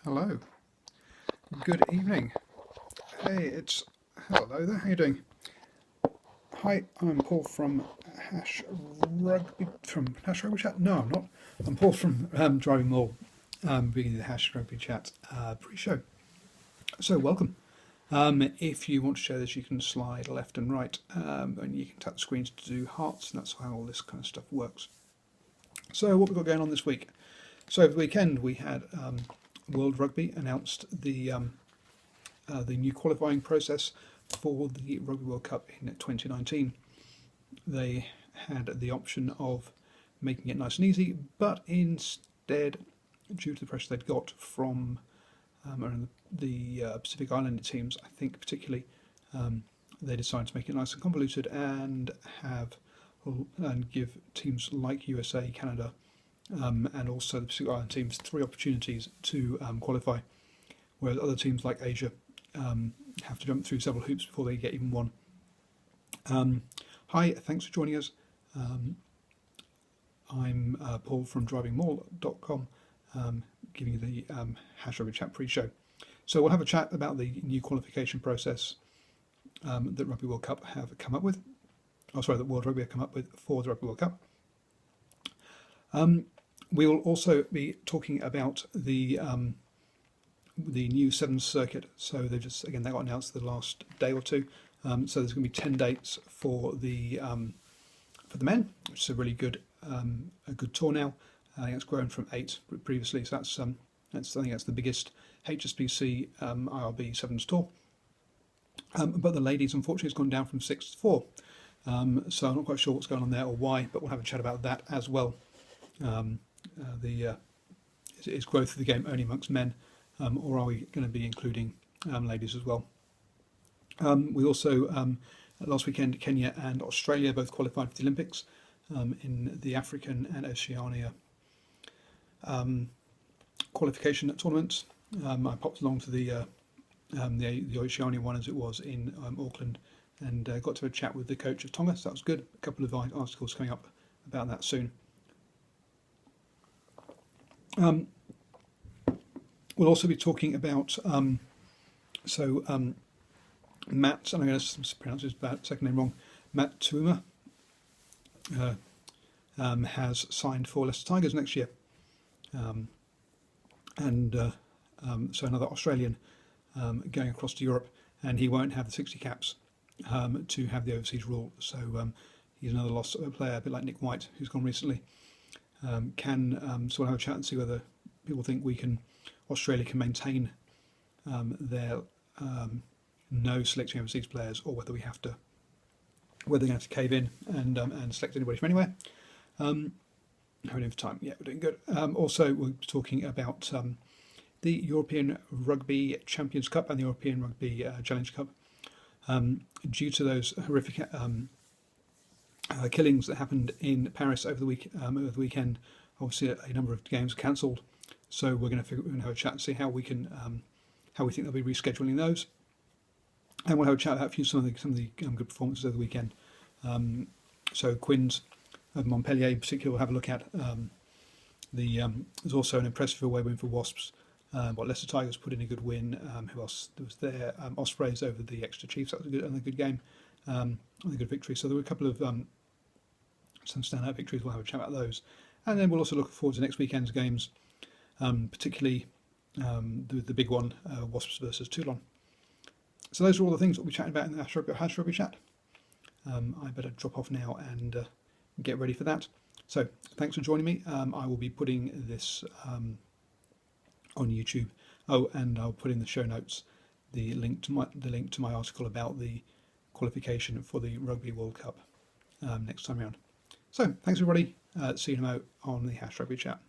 Hello, good evening. Hey, hello there. How you doing? Hi, I'm Paul from Hash Rugby Chat. No, I'm not. I'm Paul from Driving Mall, beginning the Hash Rugby Chat pre-show. So welcome. If you want to share this, you can slide left and right, and you can tap the screens to do hearts, and that's how all this kind of stuff works. So what we've got going on this week? So over the weekend we had World Rugby announced the new qualifying process for the Rugby World Cup in 2019. They had the option of making it nice and easy, but instead, due to the pressure they'd got from the Pacific Islander teams, I think particularly, they decided to make it nice and convoluted and give teams like USA, Canada, and also the Pacific Island teams 3 opportunities to qualify, whereas other teams like Asia have to jump through several hoops before they get even one. Hi, thanks for joining us. I'm Paul from drivingmall.com, giving you the Hash Rugby Chat pre-show. So we'll have a chat about the new qualification process that Rugby World Cup have come up with. That World Rugby have come up with for the Rugby World Cup. We will also be talking about the new Sevens circuit. So they got announced the last day or two. So there's going to be 10 dates for the men, which is a really good tour now. I think it's grown from 8 previously. So I think that's the biggest HSBC IRB Sevens tour. But the ladies, unfortunately, has gone down from 6 to 4. So I'm not quite sure what's going on there or why, but we'll have a chat about that as well. Is growth of the game only amongst men, or are we going to be including ladies as well? We also, last weekend, Kenya and Australia both qualified for the Olympics in the African and Oceania qualification tournaments. I popped along to the Oceania one as it was in Auckland, and got to have a chat with the coach of Tonga, so that was good. A couple of articles coming up about that soon. We'll also be talking about Matt, and I'm going to pronounce his second name wrong, Matt Tuuma, has signed for Leicester Tigers next year. So another Australian going across to Europe, and he won't have the 60 caps to have the overseas rule. So he's another lost player, a bit like Nick White, who's gone recently. We'll have a chat and see whether people think Australia can maintain their no selecting overseas players, or whether they're going to have to cave in and select anybody from anywhere. How are we doing for time? Yeah, we're doing good. Also, we're talking about the European Rugby Champions Cup and the European Rugby Challenge Cup. Due to those horrific killings that happened in Paris over the weekend, obviously a number of games cancelled. So we're going to have a chat and see how we think they'll be rescheduling those, and we'll have a chat about some of the good performances over the weekend. So Quins of Montpellier in particular, we'll have a look at. There's also an impressive away win for Wasps. Leicester Tigers put in a good win. Who else was there? Ospreys over the Exeter Chiefs. That was a good game. A good victory. So there were a couple of some standout victories. We'll have a chat about those, and then we'll also look forward to next weekend's games, particularly the big one, Wasps versus Toulon. So those are all the things that we'll be chatting about in the Hash Rugby Chat. I better drop off now and get ready for that. So thanks for joining me. I will be putting this on YouTube. Oh, and I'll put in the show notes the link to my article about the qualification for the Rugby World Cup next time around. So thanks everybody. See you in a moment on the Hash Rugby Chat.